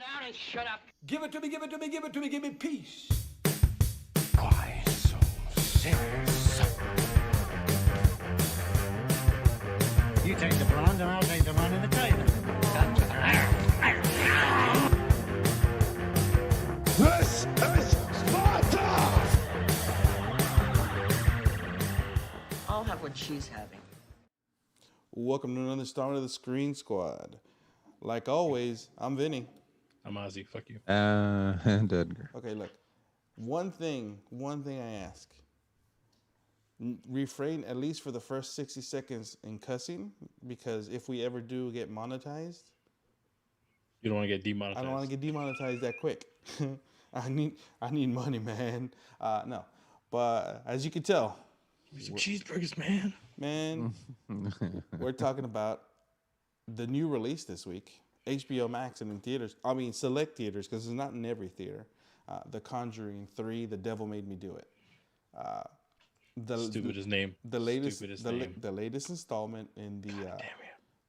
down and shut up. Give it to me, give it to me, give it to me, give me peace. Why so serious? You take the blonde and I'll take the one in the tailor. This is Sparta! I'll have what she's having. Welcome to another installment of the Screen Squad. Like always, I'm Vinny. I'm Ozzy. Fuck you. And Edgar. Okay, look. One thing I ask. Refrain at least for the first 60 seconds in cussing, because if we ever do get monetized, You don't want to get demonetized. I don't want to get demonetized that quick. I need money, man. No, but as you can tell, Give me some cheeseburgers, man. we're talking about the new release this week, HBO Max and in theaters. I mean, select theaters, because it's not in every theater. The Conjuring 3, The Devil Made Me Do It. Stupidest name. The latest, Stupidest the, name. the latest installment in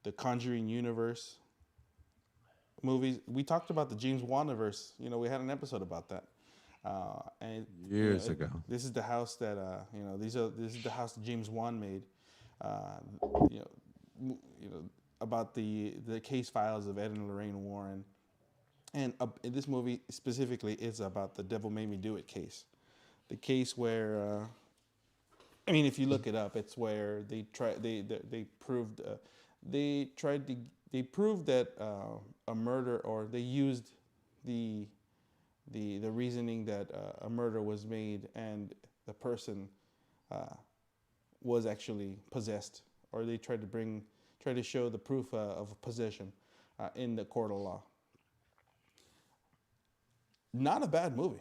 the Conjuring universe movies. We talked about the James Wan-verse. You know, we had an episode about that. And Years ago. This is the house that this is the house that James Wan made. About the case files of Ed and Lorraine Warren, and in this movie specifically is about the Devil Made Me Do It case, the case where, if you look it up, it's where they proved that a murder, or they used the reasoning that a murder was made and the person was actually possessed, or they tried to show the proof of possession in the court of law. Not a bad movie.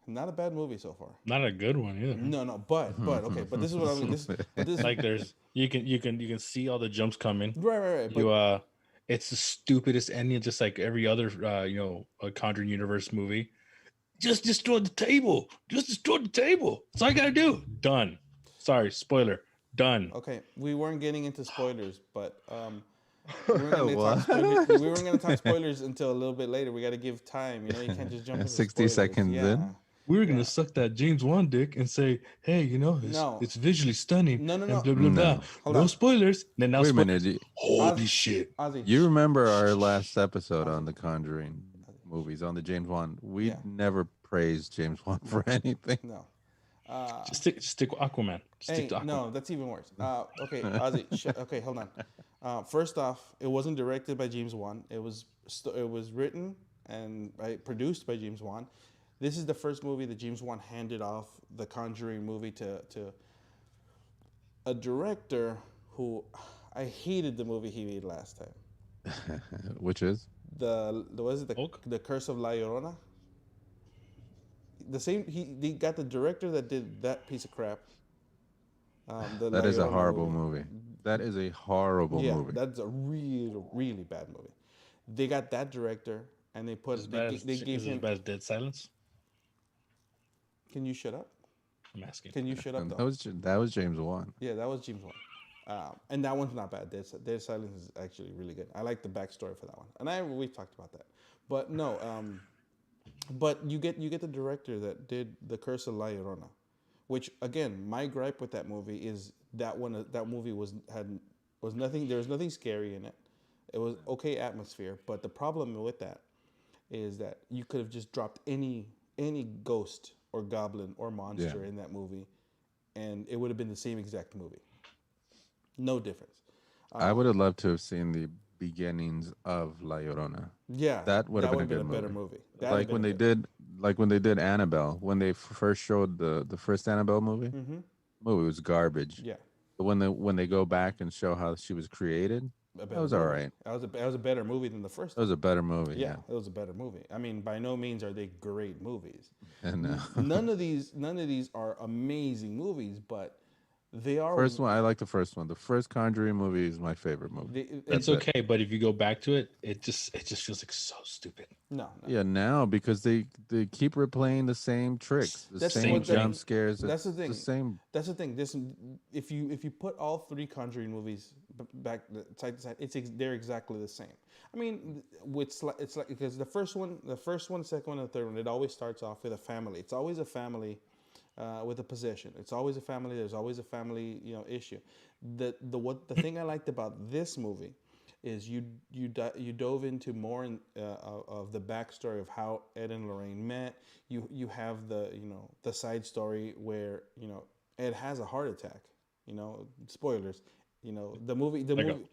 Not a bad movie so far. Not a good one either. No, but okay. But this is what I mean. This Like there's you can see all the jumps coming. Right. It's the stupidest ending, just like every other a Conjuring universe movie. Just destroy the table. Just destroy the table. That's all I gotta do. Done. Sorry, spoiler. Done. Okay, we weren't getting into spoilers, but we weren't going to talk spoilers until a little bit later. We got to give time. You can't just jump into 60 spoilers. seconds in? We were gonna suck that James Wan dick and say, "Hey, it's visually stunning." No. And blah blah blah. Hold No on. spoilers. Then now, Wait a minute. holy shit! Ozzy, You remember our last episode on the Conjuring movies, on the James Wan? We never praised James Wan for anything. No. Just stick with Aquaman. Stick to Aquaman. No, that's even worse. Okay, Ozzy. Okay, hold on. First off, it wasn't directed by James Wan. It was written and produced by James Wan. This is the first movie that James Wan handed off the Conjuring movie to a director who I hated the movie he made last time. Which is? The Curse of La Llorona? They got the director that did that piece of crap. That is a horrible movie. That is a horrible movie. That's a really, really bad movie. They got that director and they put they gave him. As bad as Dead Silence. Can you shut up? I'm asking. Can you shut up? Though? That was James Wan. Yeah, that was James Wan. And that one's not bad. Dead Silence is actually really good. I like the backstory for that one, and we've talked about that. But no, but you get the director that did The Curse of La Llorona, which again, my gripe with that movie is that movie was nothing. There was nothing scary in it. It was okay atmosphere, but the problem with that is that you could have just dropped any ghost or goblin or monster in that movie, and it would have been the same exact movie. No difference. I would have loved to have seen the beginnings of La Llorona. Yeah, that would have been a better movie. Like when they did Annabelle, when they first showed the first Annabelle movie. Mm-hmm. Movie was garbage. Yeah. But when they go back and show how she was created, that was all right. That was a better movie than the first. That was a better movie. Yeah, it was a better movie. I mean, by no means are they great movies. And none of these are amazing movies, but they are. First one, I like the first one. The first Conjuring movie is my favorite movie. It's okay, but if you go back to it, it just feels like so stupid. No. Yeah, now because they keep replaying the same tricks, the same jump scares. That's the thing. The same. That's the thing. If you put all three Conjuring movies back side to side. They're exactly the same. I mean, it's like because the first one, second one, and the third one, it always starts off with a family. It's always a family with a possession. It's always a family. There's always a family, issue. The thing I liked about this movie is you dove into more of the backstory of how Ed and Lorraine met. You have the side story where Ed has a heart attack. Spoilers. The movie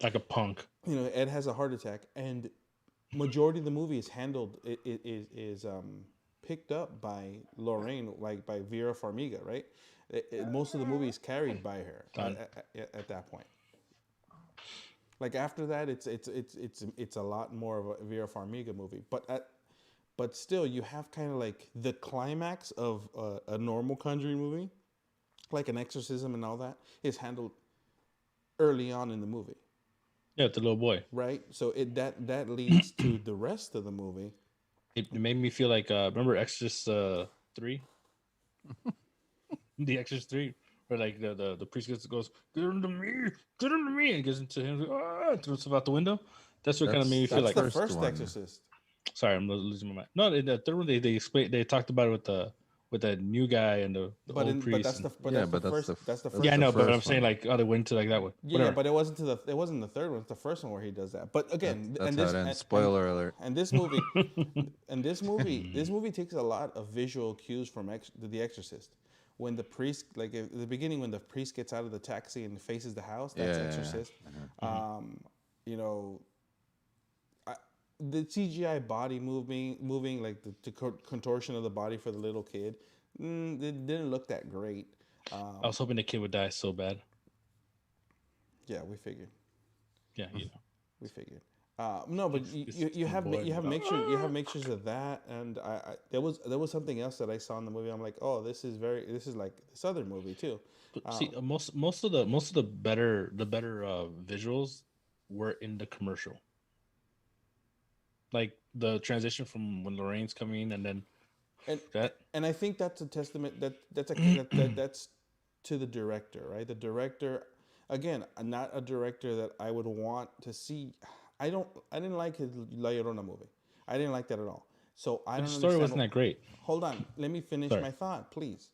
like a punk. Ed has a heart attack, and majority of the movie is handled is picked up by Lorraine, like by Vera Farmiga, right? Most of the movie is carried by her at that point. Like after that, it's a lot more of a Vera Farmiga movie, but still you have kind of like the climax of a normal Conjuring movie, like an exorcism and all that, is handled early on in the movie. Yeah, the little boy. Right. So that leads to the rest of the movie. It made me feel like remember Exorcist 3? The Exorcist 3, where like the priest goes, get into me, and gets into him, throws stuff out the window. That's what kind of made me feel like the first Exorcist. Sorry, I'm losing my mind. No, in the third one they explained, they talked about it with the new guy and the old priest. That's the first. Yeah, I know, but I'm one. saying like they went to like that one. Yeah, but it wasn't the third one. It's the first one where he does that. But again, that's how it ends. Spoiler alert. And this movie, this movie takes a lot of visual cues from The Exorcist. When the priest, like at the beginning, when the priest gets out of the taxi and faces the house, that's Exorcist. The CGI body moving like the contortion of the body for the little kid, it didn't look that great. I was hoping the kid would die so bad. Yeah, we figured. Yeah, we figured. No, but you have mixtures of that, and there was something else that I saw in the movie. I'm like, oh, this is like this other movie too. See, most of the better visuals were in the commercial. Like the transition from when Lorraine's coming and then and I think that's a testament that's to the director, right? The director, again, not a director that I would want to see. I didn't like his La Llorona movie. I didn't like that at all. So I don't. The story wasn't that great. Hold on, let me finish my thought, please.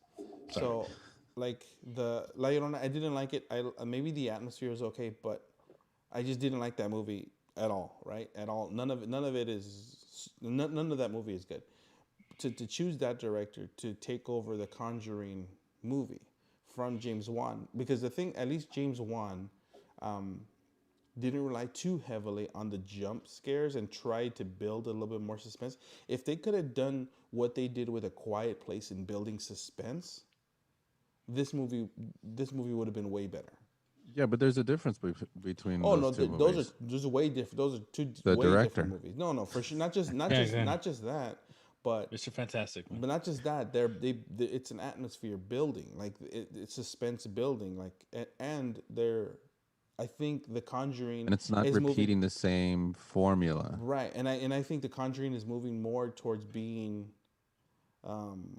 Sorry. So, like the La Llorona, I didn't like it. Maybe the atmosphere was okay, but I just didn't like that movie at all, right? At all. None of that movie is good. To choose that director to take over the Conjuring movie from James Wan, because the thing, at least James Wan, didn't rely too heavily on the jump scares and tried to build a little bit more suspense. If they could have done what they did with A Quiet Place in building suspense, this movie would have been way better. Yeah, but there's a difference between those two movies. Those are way different. Those are two way different movies. No, for sure. Not just that, but Mr. Fantastic. Man. But not just that. It's an atmosphere building, like it's suspense building, like and they're. I think The Conjuring, and it's not repeating the same formula, right? And I think The Conjuring is moving more towards being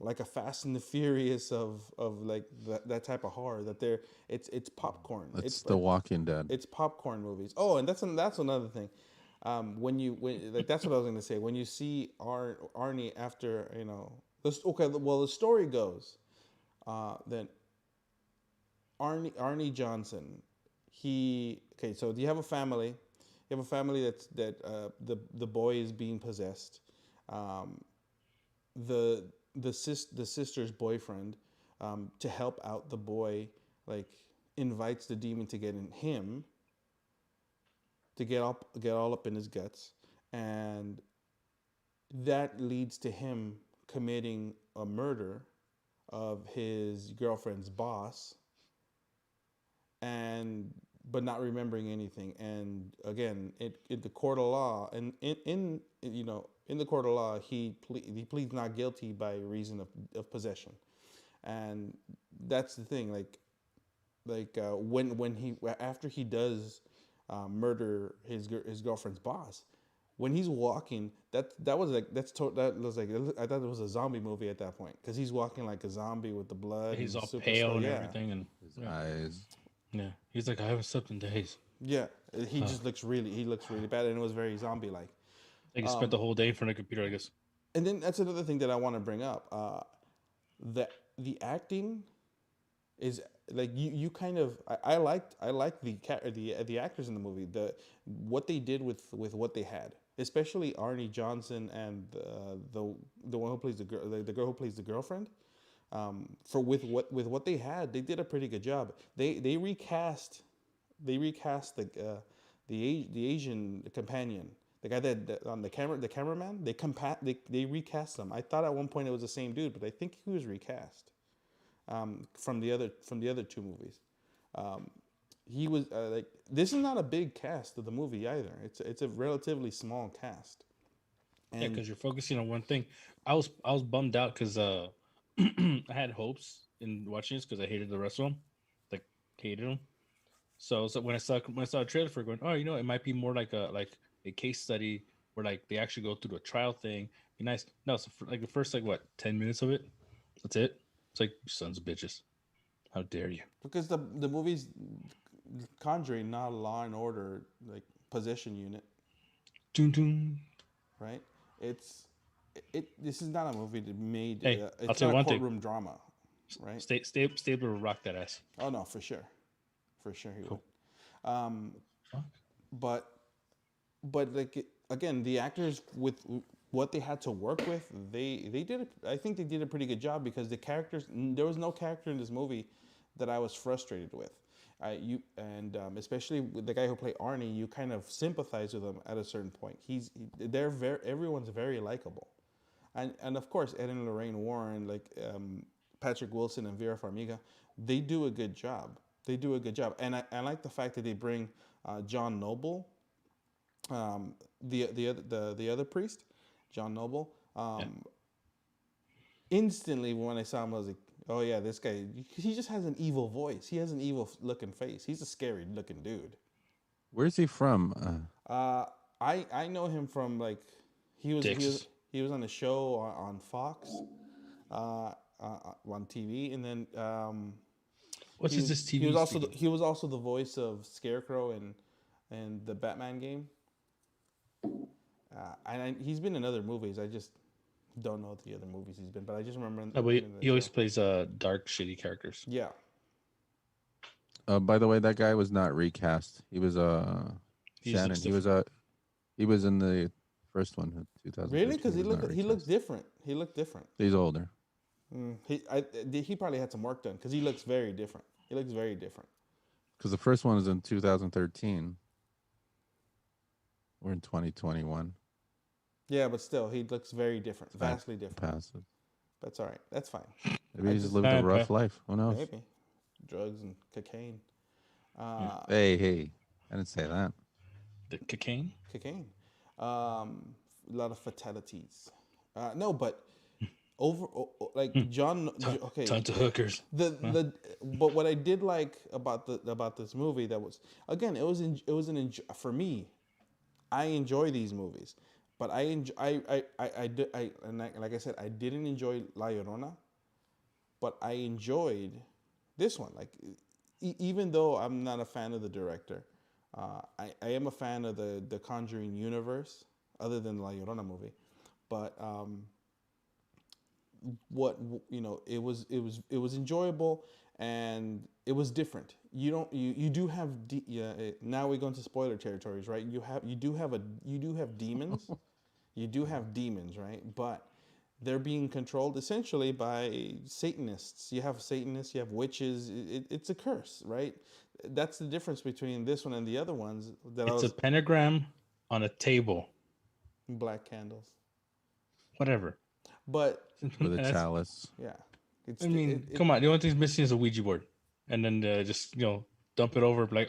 like a Fast and the Furious of like that type of horror. That it's popcorn. It's The Walking Dead. It's popcorn movies. Oh, and that's another thing. When that's what I was going to say. When you see Arnie after the story goes that Arnie Johnson. So you have a family. You have a family that the boy is being possessed. The sister's boyfriend, to help out the boy, like invites the demon to get in him, to get all up in his guts, and that leads to him committing a murder of his girlfriend's boss, but not remembering anything. And again, in the court of law, and in the court of law, he pleads not guilty by reason of possession. And that's the thing, when after he does murder his girlfriend's boss, when he's walking, I thought it was a zombie movie at that point, because he's walking like a zombie with the blood. He's all pale and everything, and his eyes. Yeah, he's like, I haven't slept in days. Yeah, he just looks really bad, and it was very zombie like. Like you spent the whole day in front of a computer, I guess. And then that's another thing that I want to bring up. The acting is like you kind of I liked the actors in the movie, what they did with what they had, especially Arnie Johnson and the one who plays the girl, the girl who plays the girlfriend. For with what they had, they did a pretty good job. They recast the Asian companion, the guy that on the cameraman. They recast him. I thought at one point it was the same dude, but I think he was recast from the other two movies. He was like, this is not a big cast of the movie either. It's a relatively small cast. Yeah, because you're focusing on one thing. I was bummed out because I had hopes in watching this because I hated the rest of them, like hated them. So when I saw a trailer for it, going, oh, it might be more like a case study where like they actually go through a trial thing. Be nice. No, so for, like the first like what 10 minutes of it, that's it. It's like, you sons of bitches, how dare you? Because the movie's Conjuring, not a Law and Order like possession unit, Doom, doom. right? It's This is not a movie that made. Hey, I'll it's tell you not one a thing. courtroom drama, right? Stabler will rock that ass. Oh no, for sure he Cool. would. Fuck. But like again, the actors with what they had to work with, they did it. I think they did a pretty good job because the characters. There was no character in this movie that I was frustrated with. Especially with the guy who played Arnie, you kind of sympathize with him at a certain point. Everyone's very likable, and of course Ed and Lorraine Warren, like Patrick Wilson and Vera Farmiga, they do a good job. And I like the fact that they bring John Noble, the other priest, John Noble. Instantly when I saw him, I was like, oh yeah, this guy. He just has an evil voice. He has an evil looking face. He's a scary looking dude. Where's he from? I know him from like he was on a show on Fox, on TV, and then What's this TV? He was also the voice of Scarecrow and the Batman game. He's been in other movies. I just don't know the other movies he's been, but I just remember. He always plays dark, shitty characters. Yeah. By the way, that guy was not recast. He was Shannon. He was in the first one, 2000. Really? Because he looks different. He looked different. He's older. He probably had some work done because he looks very different. Because the first one was in 2013. We're in 2021. Yeah, but still, he looks very different, vastly different. Passive. That's all right. That's fine. Maybe he's just lived a rough life. Who knows? Maybe drugs and cocaine. Hey, I didn't say that. The cocaine. A lot of fatalities. No, but like John. Okay, Tons of hookers. But what I did like about this movie, that was, again, for me, I enjoy these movies, but like I said, I didn't enjoy La Llorona, but I enjoyed this one. Like even though I'm not a fan of the director, I am a fan of the Conjuring universe, other than the La Llorona movie, but it was enjoyable and it was different. You do have now we go into spoiler territories, right? You do have demons. You do have demons, right? But they're being controlled essentially by Satanists. You have Satanists, you have witches. It's a curse, right? That's the difference between this one and the other ones. It's a pentagram on a table. Black candles. Whatever. But with a chalice. Yeah. Come on. The only thing missing is a Ouija board, and then just dump it over, like,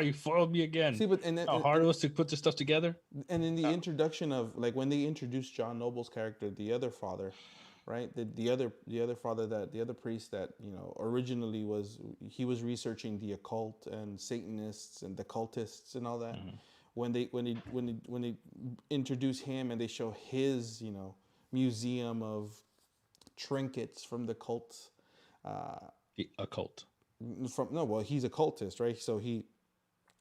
you foiled me again. See, but how hard it was to put this stuff together. And in the introduction of, like, when they introduced John Noble's character, the other father, right? The other father, the other priest that originally was researching the occult and Satanists and the cultists and all that. Mm-hmm. When they introduce him and they show his museum of trinkets from the cult. The occult. He's a cultist, right? So he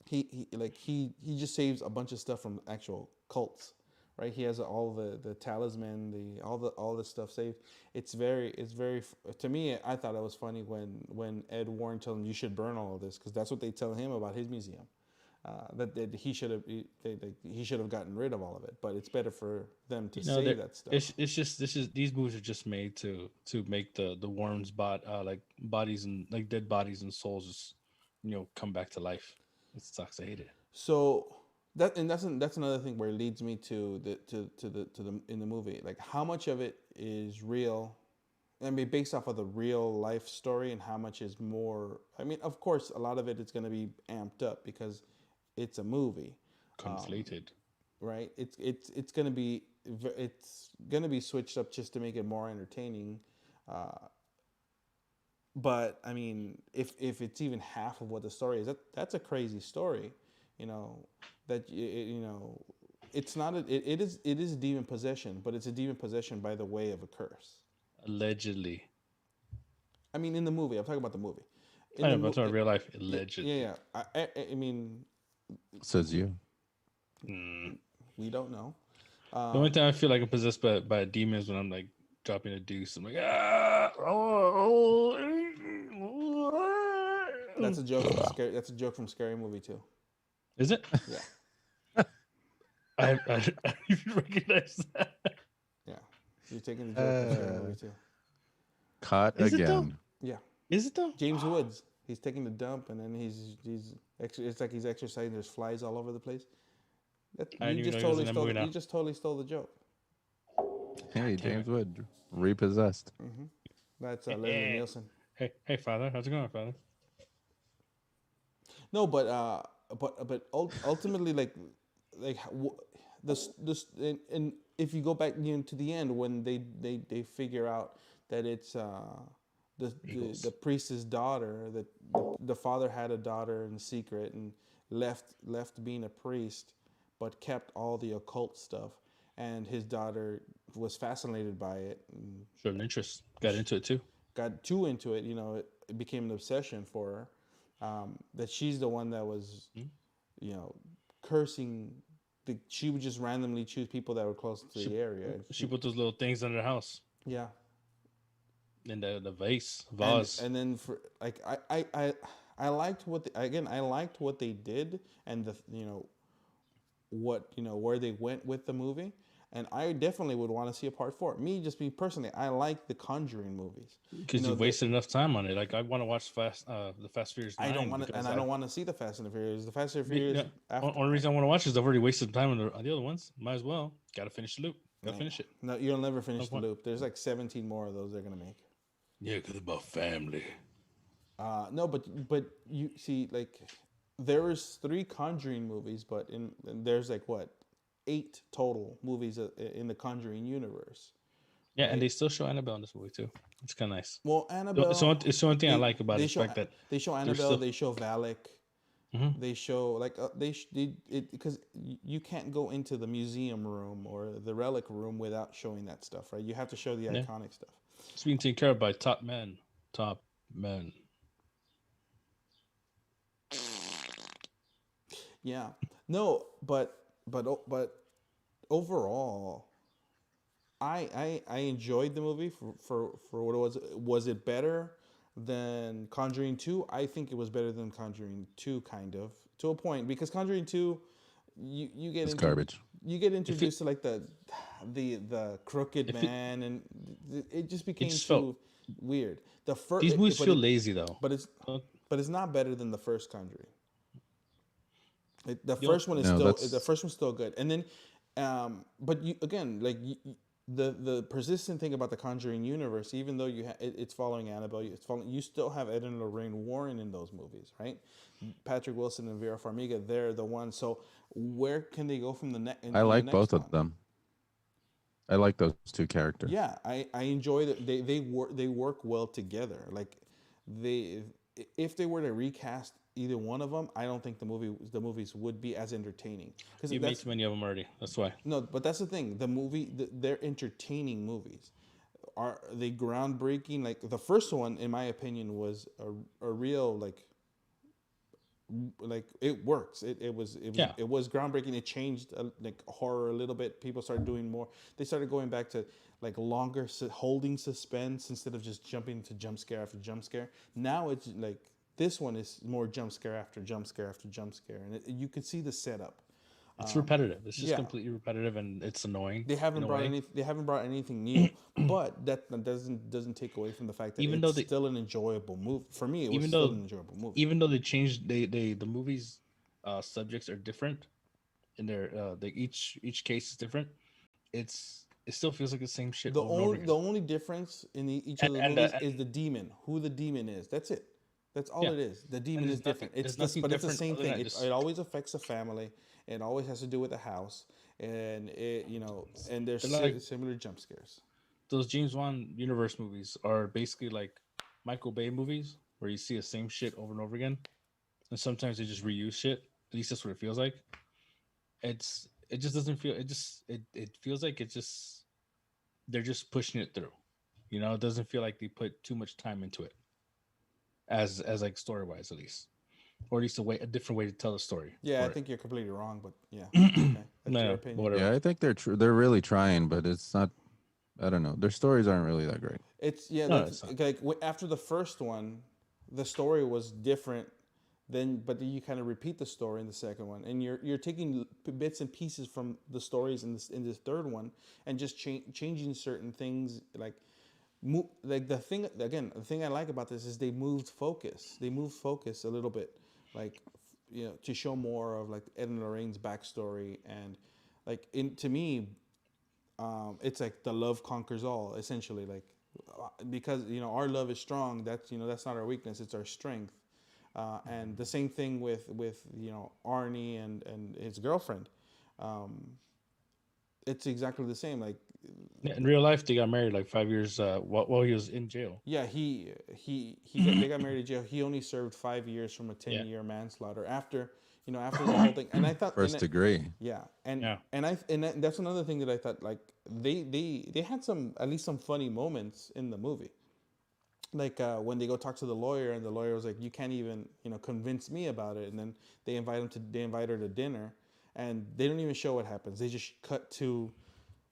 he just saves a bunch of stuff from actual cults, right? He has all the talisman, all the stuff saved. It's very to me. I thought it was funny when Ed Warren told him you should burn all of this because that's what they tell him about his museum. That he should have gotten rid of all of it, but it's better for them to save that stuff. It's just these movies are just made to make the worms like bodies and like dead bodies and souls just come back to life. It sucks. I hate it. So that's another thing where it leads me to the in the movie, like how much of it is real. I mean, based off of the real life story, and how much is more. I mean, of course, a lot of it is going to be amped up because it's a movie, Conflated. right? It's gonna be switched up just to make it more entertaining. But I mean, if it's even half of what the story is, that's a crazy story, you know. It's not it is demon possession, but it's a demon possession by the way of a curse. Allegedly. I mean, in the movie, I'm talking about the movie. I know, but I'm talking real life. Allegedly. Yeah. I mean, Says you. we don't know. The only time I feel like I'm possessed by a demon is when I'm like dropping a deuce. I'm like, ah, That's a joke from scary. That's a joke from Scary Movie too. Is it? Yeah. I don't even recognize that. Yeah. You're taking the joke from Scary Movie too. Caught Is it though? again. Yeah. Is it though? James Woods. He's taking the dump, and then it's like he's exercising. There's flies all over the place. I didn't even know he was in that movie now. You just totally stole the joke. Hey, James Wood, repossessed. That's Leslie Nielsen. Hey, Father, how's it going, Father? No, but ultimately, this and if you go back to the end when they figure out that it's the priest's daughter, that the father had a daughter in secret and left being a priest, but kept all the occult stuff, and his daughter was fascinated by it and Showed an interest. Got into it too. got too into it. It became an obsession for her. That she's the one that was, cursing. She would just randomly choose people that were close to the area. She put those little things under the house. Yeah. In the vase. And then for like I liked I liked what they did, and where they went with the movie. And I definitely would want to see a part 4. Me personally, I like the Conjuring movies because you wasted enough time on it. Like I want to watch the Fast Furious 9. I don't want to, and I don't want to see the Fast and the Furious. The Fast and the Furious. Only reason I want to watch is I've already wasted time on the other ones. Might as well. Got to finish the loop. Got to finish it. No, you'll never finish the loop. There's like 17 more of those they're gonna make. Yeah, because it's about family. No, but you see, like, there was 3 Conjuring movies, but there's like what, 8 total movies in the Conjuring universe. Yeah, right? And they still show Annabelle in this movie too. It's kind of nice. Well, Annabelle. It's the only thing I like about it. That they show Annabelle. They show Valak. Mm-hmm. They show because you can't go into the museum room or the relic room without showing that stuff, right? You have to show the iconic stuff. It's being taken care of by top men. Top men. Yeah. No, but overall, I enjoyed the movie for what it was. Was it better than Conjuring 2? I think it was better than Conjuring 2, kind of, to a point, because Conjuring 2, you get into garbage. You get introduced to like the crooked man, and it just became too weird. These movies feel lazy though, but it's not better than the first Conjuring. The first one is still good, and then, but you again, like the persistent thing about the Conjuring universe, even though it's following Annabelle, you still have Ed and Lorraine Warren in those movies, right? Patrick Wilson and Vera Farmiga, they're the ones. So where can they go from the next? I like both of them. I like those 2 characters. Yeah, I enjoy that they work well together. Like if they were to recast either one of them, I don't think the movies would be as entertaining. Because you made too many of them already. That's why. No, but that's the thing. They're entertaining movies. Are they groundbreaking? Like the first one, in my opinion, was a real like it works. It was groundbreaking. It changed like horror a little bit. People started doing more. They started going back to like longer holding suspense instead of just jumping to jump scare after jump scare. Now it's like this one is more jump scare after jump scare after jump scare, and you can see the setup. It's repetitive. It's just yeah. completely repetitive, and it's annoying. They haven't brought They haven't brought anything new, but that doesn't take away from the fact that Even it's though they, still an enjoyable movie. For me, it was even still though an enjoyable movie. even though they changed, the movies subjects are different in their each case is different. It still feels like the same shit over and over again. The only difference in each of the movies is the demon. Who the demon is. That's it. That's all it is. The demon is different. But it's the same thing. It always affects a family. It always has to do with the house, and and there's similar jump scares. Those James Wan universe movies are basically like Michael Bay movies, where you see the same shit over and over again, and sometimes they just reuse shit. At least that's what it feels like. It just doesn't feel. It feels like they're just pushing it through. It doesn't feel like they put too much time into it, as like story wise at least, or at least a different way to tell the story. Yeah, I think you're completely wrong, but yeah, okay. That's your opinion. Whatever. Yeah, I think they're really trying, but it's not. I don't know. Their stories aren't really that great. It's like after the first one, the story was different. But you kind of repeat the story in the second one, and you're taking bits and pieces from the stories in this third one, and just changing certain things. Like the thing I like about this is they moved focus. They moved focus a little bit, like to show more of like Ed and Lorraine's backstory, and like to me, it's like the love conquers all essentially. Like because our love is strong. That's not our weakness. It's our strength. And the same thing with Arnie and his girlfriend. It's exactly the same. Like in real life, they got married like 5 years while he was in jail. yeah, they got married in jail. He only served 5 years from a 10-year manslaughter after after the whole thing. And I thought First degree. Yeah, and that's another thing that I thought like they had at least some funny moments in the movie. Like when they go talk to the lawyer, and the lawyer was like, "You can't even, convince me about it." And then they invite her to dinner, and they don't even show what happens. They just cut to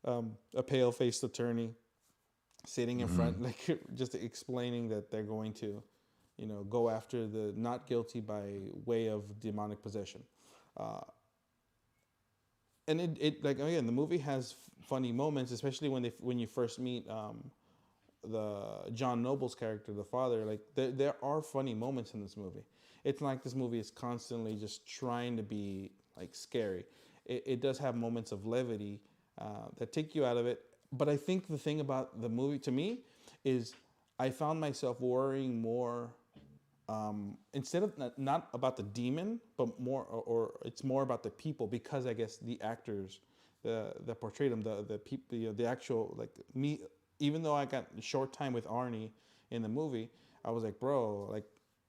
a pale-faced attorney sitting in front, like just explaining that they're going to, go after the not guilty by way of demonic possession. And it like again, the movie has funny moments, especially when you first meet. The John Noble's character, the father, like there are funny moments in this movie. It's not like this movie is constantly just trying to be like scary. It does have moments of levity that take you out of it. But I think the thing about the movie to me is I found myself worrying more instead of not about the demon, but more or it's more about the people, because I guess the actors that portrayed them, the people, the actual like me. Even though I got a short time with Arnie in the movie, I was like, bro, like,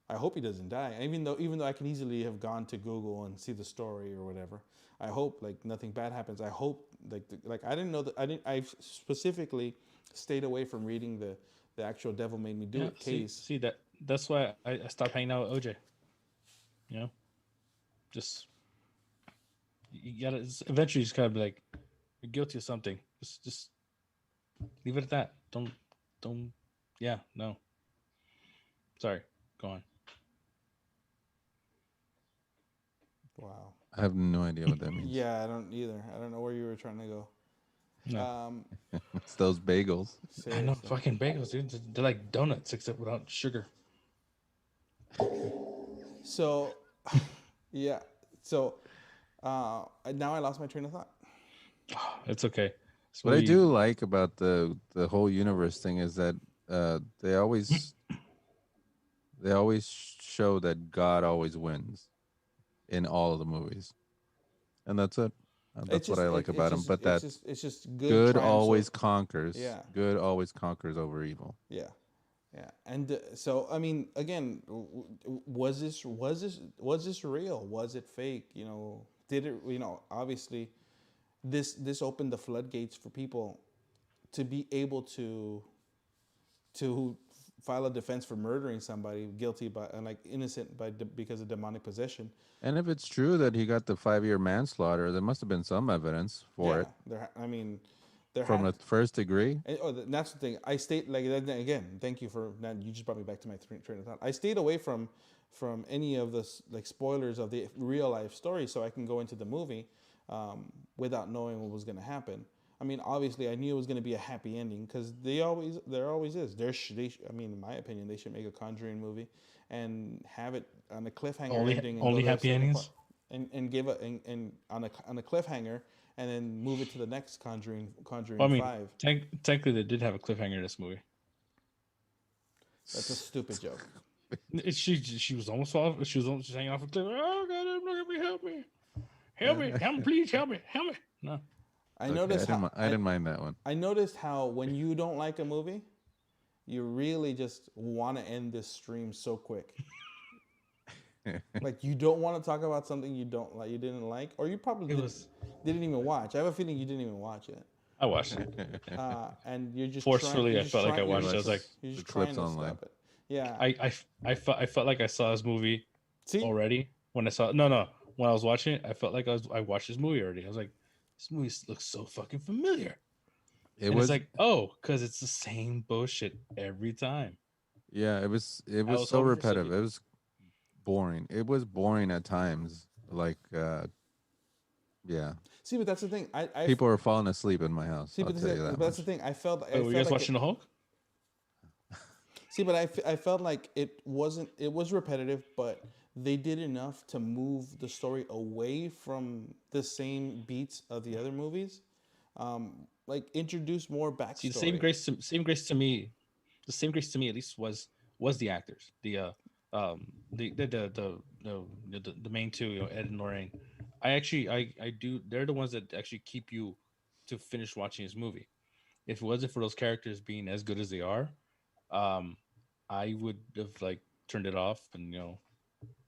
I hope he doesn't die. Even though I can easily have gone to Google and see the story or whatever, I hope like nothing bad happens. I hope like I didn't know that I specifically stayed away from reading the actual Devil Made Me Do It case. See that's why I stopped hanging out with OJ. Just you gotta eventually just gotta be like, you're guilty of something. Just leave it at that. Don't. Yeah, no. Sorry. Go on. Wow. I have no idea what that means. Yeah, I don't either. I don't know where you were trying to go. No. It's those bagels. Seriously. I know fucking bagels, dude. They're like donuts except without sugar. So, yeah. So, now I lost my train of thought. It's okay. What I do like about the whole universe thing is that they always show that God always wins in all of the movies, and that's it. That's what I like about him. But that it's just good always conquers. Yeah. Good always conquers over evil. Yeah, yeah. And so I mean, again, was this real? Was it fake? Did it? Obviously, this opened the floodgates for people to be able to file a defense for murdering somebody, guilty by and like innocent because of demonic possession. And if it's true that he got the 5-year manslaughter, there must have been some evidence for it There from had, the first degree. and, that's the thing. I stayed like again. Thank you for now. You just brought me back to my train of thought. I stayed away from any of the like spoilers of the real life story, so I can go into the movie without knowing what was going to happen. I mean, obviously, I knew it was going to be a happy ending because there always is. I mean, in my opinion, they should make a Conjuring movie and have it on a cliffhanger ending. Only happy endings. And give it and on a cliffhanger, and then move it to the next Conjuring Well, I mean, 5. technically, they did have a cliffhanger in this movie. That's a stupid joke. She was almost hanging off a cliff. Oh God, look at me, help me, please help me. No. I noticed I didn't mind that one. I noticed how when you don't like a movie, you really just want to end this stream so quick. Like you don't want to talk about something you didn't like, or you probably didn't even watch. I have a feeling you didn't even watch it. I watched it. And you're just forcefully. I felt like I watched it. I was like, you're just the trying clips to online. stop it. Yeah. I felt like I saw this movie See? already when I saw when I was watching it. I felt like I watched this movie already. I was like, this movie looks so fucking familiar. It's like, because it's the same bullshit every time. Yeah, it was so repetitive. It was boring. It was boring at times. Like, yeah. See, but that's the thing. I People are falling asleep in my house. See, I'll but tell you that that's the much. thing. I felt. Were you guys watching the Hulk? See, but I felt like it wasn't. It was repetitive, but they did enough to move the story away from the same beats of the other movies. Like introduce more backstory. See, the same grace to me at least was the actors. The main two, Ed and Lorraine. I do. They're the ones that actually keep you to finish watching this movie. If it wasn't for those characters being as good as they are, I would have like turned it off and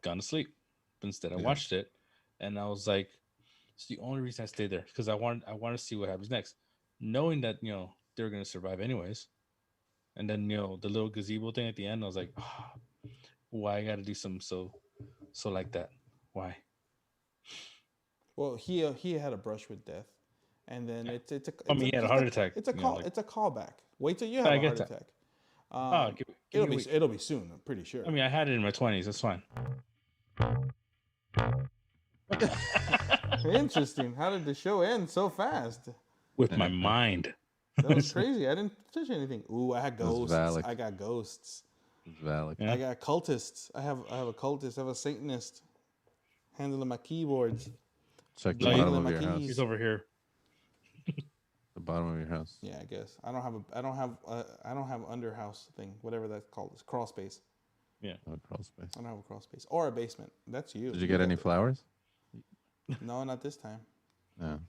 gone to sleep. But instead, I watched it, and I was like, it's the only reason I stayed there because I want to see what happens next, knowing that they're gonna survive anyways. And then the little gazebo thing at the end, I was like, why I got to do something so like that? Why? Well, he had a brush with death, and then he had a heart attack. It's a call. It's a callback. Wait till you have a heart attack. It'll be soon. I'm pretty sure. I mean, I had it in my 20s. That's fine. Interesting. How did the show end so fast? With my mind. That was crazy. I didn't touch anything. Ooh, I had ghosts. Valak. I got ghosts. It's valid. Yeah. I got cultists. I have a cultist. I have a Satanist handling my keyboards. Check the Blame bottom them of your my house. keys. He's over here. The bottom of your house. Yeah, I guess I don't have underhouse thing, whatever that's called. It's crawl space. Yeah. Oh, crawl space. I don't have a crawl space or a basement. That's you. Did you get any flowers? No, not this time. No.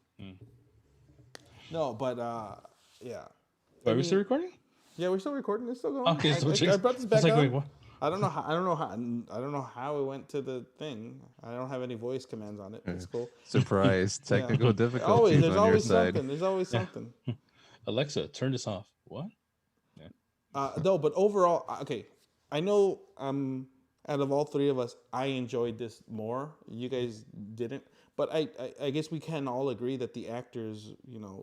No, but yeah. Are we still recording? Yeah, we're still recording. It's still going. Okay, so I brought this back like, up. wait, what? I don't know how it went to the thing. I don't have any voice commands on it. It's cool. Surprise. Technical difficulties There's on your always side. something. There's always something. Alexa, turn this off. What? No, but overall, okay. I know out of all three of us, I enjoyed this more. You guys didn't. But I guess we can all agree that the actors,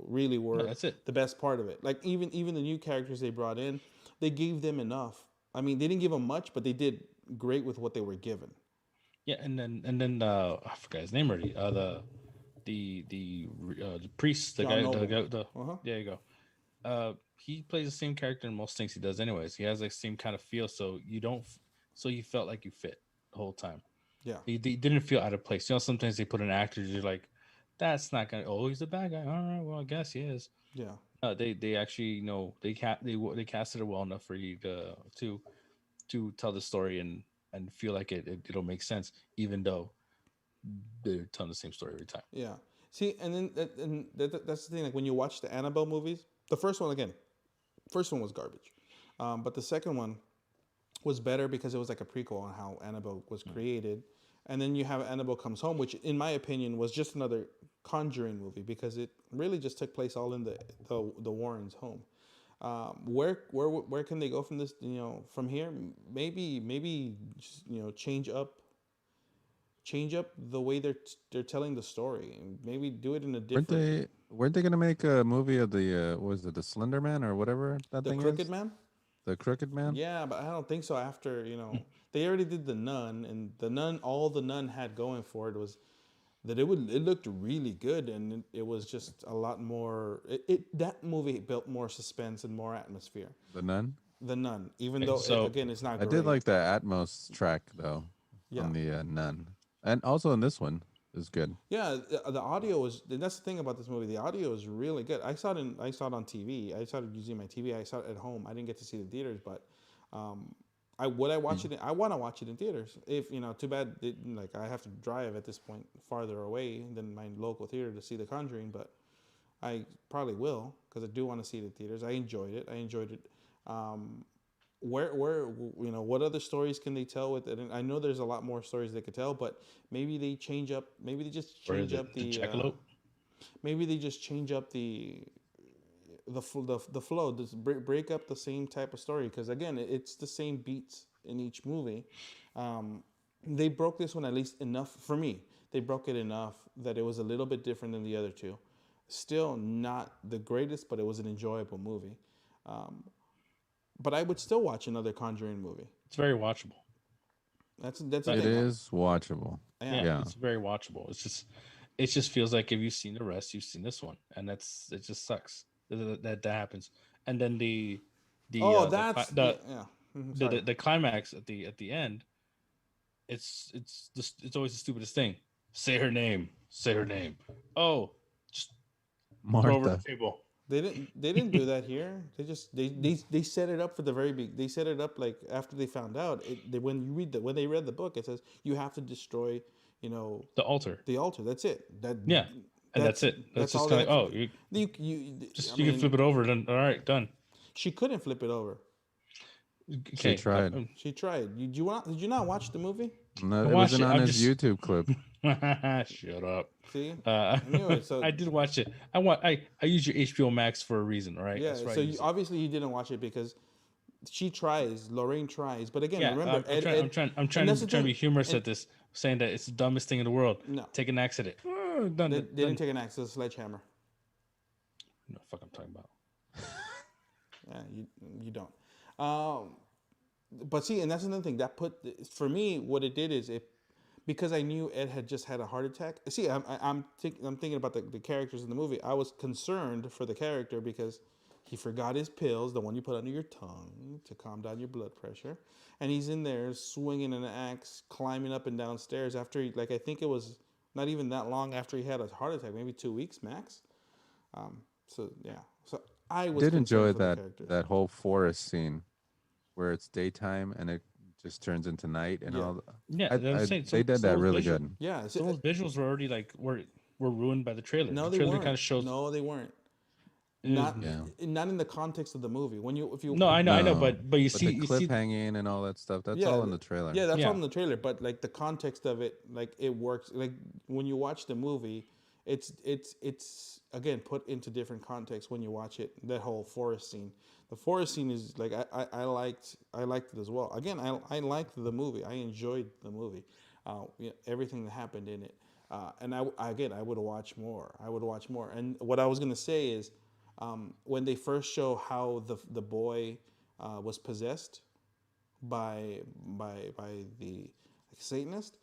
really were that's it. the best part of it. Like even the new characters they brought in, they gave them enough. I mean, they didn't give them much, but they did great with what they were given. Yeah, and then I forgot his name already. The priest, the John guy, Noble. there you go. He plays the same character in most things he does, anyways. He has like same kind of feel, so you felt like you fit the whole time. Yeah, he didn't feel out of place. Sometimes they put an actor, you're like, that's not gonna. Oh, he's a bad guy. All right, well, I guess he is. yeah. They actually they casted it well enough for you to tell the story and feel like it'll make sense, even though they're telling the same story every time. Yeah. See, and then that's the thing. Like when you watch the Annabelle movies, the first one was garbage, but the second one was better because it was like a prequel on how Annabelle was created, and then you have Annabelle Comes Home, which in my opinion was just another Conjuring movie because it really just took place all in the Warrens' home. Where can they go from this? From here, maybe just, change up the way they're telling the story, and maybe do it in a different. Weren't they gonna make a movie of the what was it, the Slender Man or whatever that The thing Crooked is? Man. The Crooked Man? Yeah, but I don't think so. After they already did the Nun, and the Nun, all the Nun had going for it was that it looked really good, and it was just a lot more. That movie built more suspense and more atmosphere. The Nun? The Nun, even Okay, though so again it's not I great. did like the Atmos track though Yeah. on the Nun, and also in this one is good. Yeah, the audio was. That's the thing about this movie. The audio is really good. I saw it on TV. I started using my TV. I saw it at home. I didn't get to see it in theaters, but I watch it. I want to watch it in theaters. If too bad. Like I have to drive at this point farther away than my local theater to see The Conjuring, but I probably will because I do want to see it in theaters. I enjoyed it. Where what other stories can they tell with it? And I know there's a lot more stories they could tell, but maybe they change up. Maybe they just where change is up it? The the. Jackalope? Maybe they just change up the flow. Just break up the same type of story because again, it's the same beats in each movie. They broke this one at least enough for me. They broke it enough that it was a little bit different than the other two. Still not the greatest, but it was an enjoyable movie. But I would still watch another Conjuring movie. It's very watchable. That's the It thing. is watchable. Yeah, Yeah. it's very watchable. It just feels like if you've seen the rest, you've seen this one, and it just sucks that happens. And then the the climax at the end, it's always the stupidest thing. Say her name. Say her name. Oh, just throw over Martha. the table. They didn't do that here. They set it up for the very big. They set it up like after they found out. When they read the book, it says you have to destroy, The altar. the altar. That's it. Yeah, and that's it. That's just all kind they of have to do. you can flip it over. Then all right, done. She couldn't flip it over. Okay, She tried. She tried. Did you not watch the movie? No, it watched wasn't it, on I'm his just- YouTube clip. Shut up. See. I knew it, so- did watch it. I use your HBO Max for a reason, all right? Yeah. That's right. So obviously you didn't watch it because she tries. Lorraine tries, but again, yeah, remember, I'm trying that's to the be thing. humorous at this, saying that it's the dumbest thing in the world. No. Take an accident. They didn't take an axe. It's a sledgehammer. No, fuck, I'm talking about. Yeah, you don't. But see, and that's another thing that for me, what it did is because I knew Ed had just had a heart attack. See, I'm thinking about the characters in the movie. I was concerned for the character because he forgot his pills, the one you put under your tongue to calm down your blood pressure, and he's in there swinging an axe, climbing up and down stairs after I think it was not even that long after he had a heart attack, maybe 2 weeks max. So yeah, so I was Did enjoy concerned for the characters. that whole forest scene where it's daytime and it just turns into night and Yeah. all. Yeah, They did that really good. Yeah, So those visuals were already were ruined by the trailer. no, the they trailer weren't. kind of shows. No, they weren't. Yeah. Not in the context of the movie. If you No, I know, No, but you But see, the you clip see, hanging and all that stuff, that's Yeah, all in the trailer. Yeah, that's Yeah. all in the trailer. But like the context of it, like it works. Like when you watch the movie, it's again put into different context when you watch it. That whole forest scene. The forest scene is like I liked it as well. Again, I liked the movie. I enjoyed the movie. Everything that happened in it. And I would watch more. I would watch more. And what I was gonna say is, when they first show how the boy was possessed by the Satanist,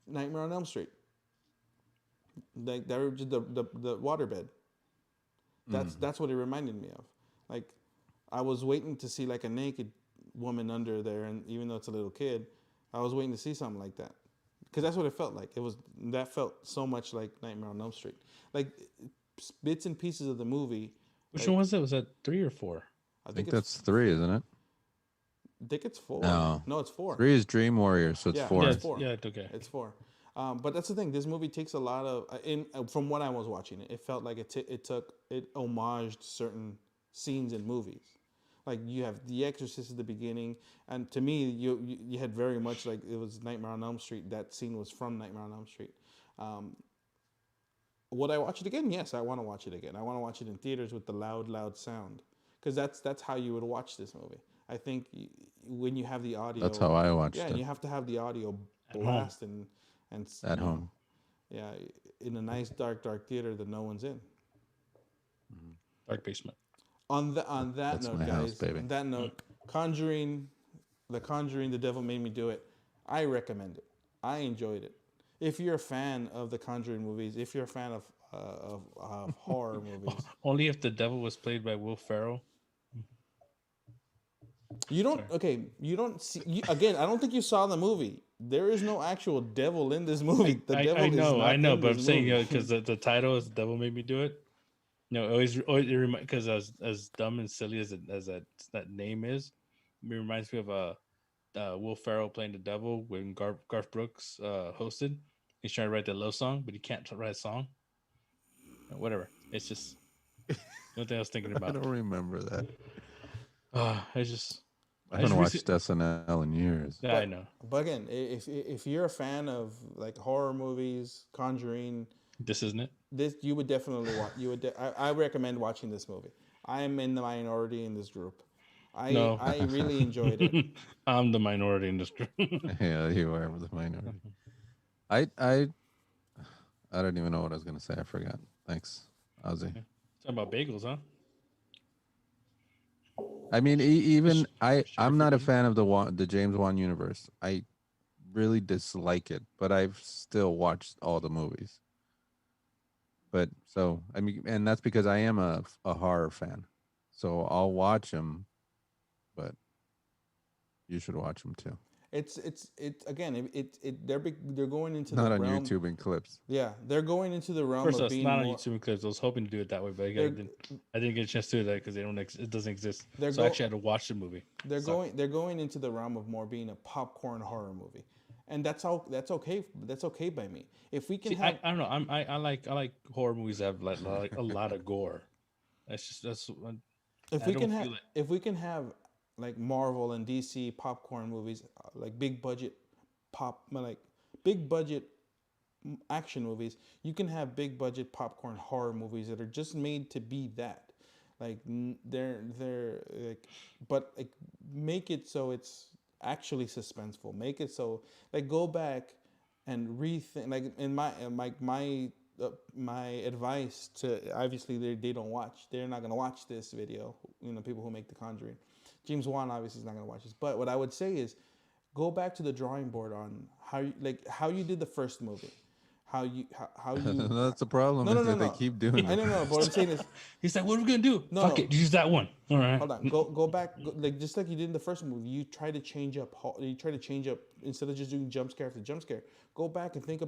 Nightmare on Elm Street. Like they were just the waterbed. That's what it reminded me of. Like I was waiting to see like a naked woman under there, and even though it's a little kid, I was waiting to see something like that because that's what it felt like. That felt so much like Nightmare on Elm Street. Like bits and pieces of the movie. which one was it? Was that 3 or 4? I think that's 3, isn't it? I think it's 4. No. It's 4. 3 is Dream Warrior, so it's Yeah, 4. Yeah, it's 4. yeah, it's okay. It's 4. But that's the thing. This movie takes a lot of from what I was watching it felt like it homaged certain scenes in movies. Like you have The Exorcist at the beginning, and to me, you had very much like it was Nightmare on Elm Street. That scene was from Nightmare on Elm Street. Would I watch it again? Yes, I want to watch it again. I want to watch it in theaters with the loud sound. because that's how you would watch this movie. I think when you have the audio, That's how I watched yeah, it. and you have to have the audio At blast and At you know, home. yeah, in a nice dark theater that no one's in. Dark basement. On that That's note, my guys. house, baby. On that note, Conjuring, The Devil Made Me Do It. I recommend it. I enjoyed it. If you're a fan of the Conjuring movies, if you're a fan of horror movies, Only if the devil was played by Will Ferrell. you don't see. Again, I don't think you saw the movie. There is no actual devil in this movie. The devil I is know, not I know, in but I'm this saying, movie. because the title is "The Devil Made Me Do It." No, always because as dumb and silly as that name is, it reminds me of Will Ferrell playing the devil when Garth Brooks hosted. He's trying to write the love song, but he can't write a song. Whatever. It's just one thing I was thinking I about. don't remember that. It's just I haven't watched SNL in years. Yeah, I know. But again, if you're a fan of like horror movies, Conjuring, This isn't it. this you would definitely watch. I recommend watching this movie. I am in the minority in this group. No. I really enjoyed it. I'm the minority in this group. Yeah, you are the minority. I don't even know what I was gonna say. I forgot. Thanks, Ozzy. Talking about bagels, huh? I mean, I'm not a fan of the James Wan universe. I really dislike it, but I've still watched all the movies. But so I mean, and that's because I am a horror fan, so I'll watch them. But you should watch them too. It's again. They're going into Not the on realm. YouTube in clips. Yeah, they're going into the realm First, of it's being not on more. YouTube because I was hoping to do it that way, but I didn't get a chance to do that because it doesn't exist. They're So I actually had to watch the movie. They're going into the realm of more being a popcorn horror movie, and that's okay. That's okay by me. If we can See, have, I don't know. I like horror movies that have like a lot of gore. That's if I we don't can have, feel it. if we can have like Marvel and DC popcorn movies, like big budget action movies, you can have big budget popcorn horror movies that are just made to be that. Like they're like, but like make it so it's actually suspenseful. Make it so like go back and rethink. Like in my advice to obviously they don't watch. They're not gonna watch this video. You know, people who make The Conjuring. James Wan obviously is not gonna watch this. But what I would say is, go back to the drawing board on how you did the first movie. How you That's the problem. No. They keep doing I it. don't know, but what I'm saying is, He's like, "What are we gonna do? No, Fuck no. it, use that one." All right. hold on, go back, like just like you did in the first movie. You try to change up. Instead of just doing jump scare after jump scare. Go back and think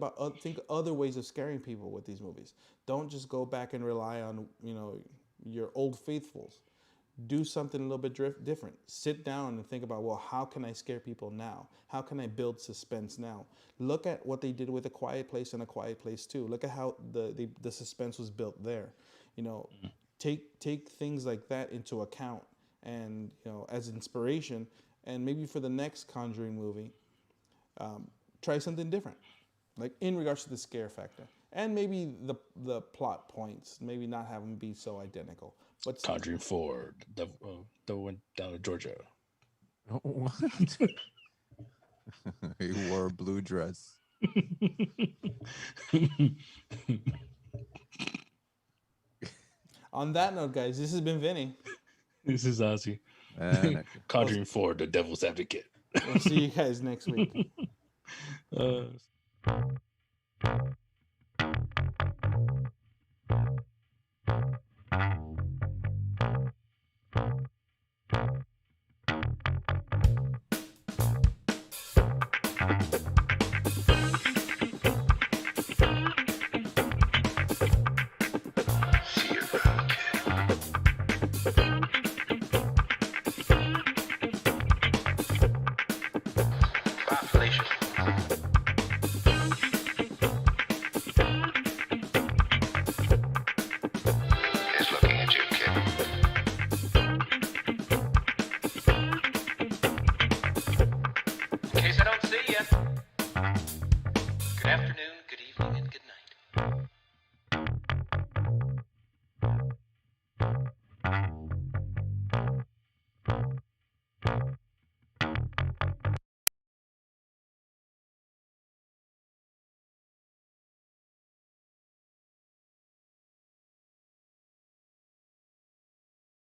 other ways of scaring people with these movies. Don't just go back and rely on your old faithfuls. Do something a little bit different. Sit down and think about, well, how can I scare people now? How can I build suspense now? Look at what they did with A Quiet Place and A Quiet Place 2. Look at how the suspense was built there. Take things like that into account, and as inspiration, and maybe for the next Conjuring movie, try something different, like in regards to the scare factor, and maybe the plot points. Maybe not have them be so identical. But Conjuring 4, the one down to Georgia. What? He wore a blue dress. on that note, guys, this has been Vinny. This is Ozzy. And Conjuring 4, the Devil's Advocate. We'll see you guys next week. See you around, kid. Bye, Felicia. He's looking at you, kid. In case I don't see you. Good afternoon, good evening, and good night.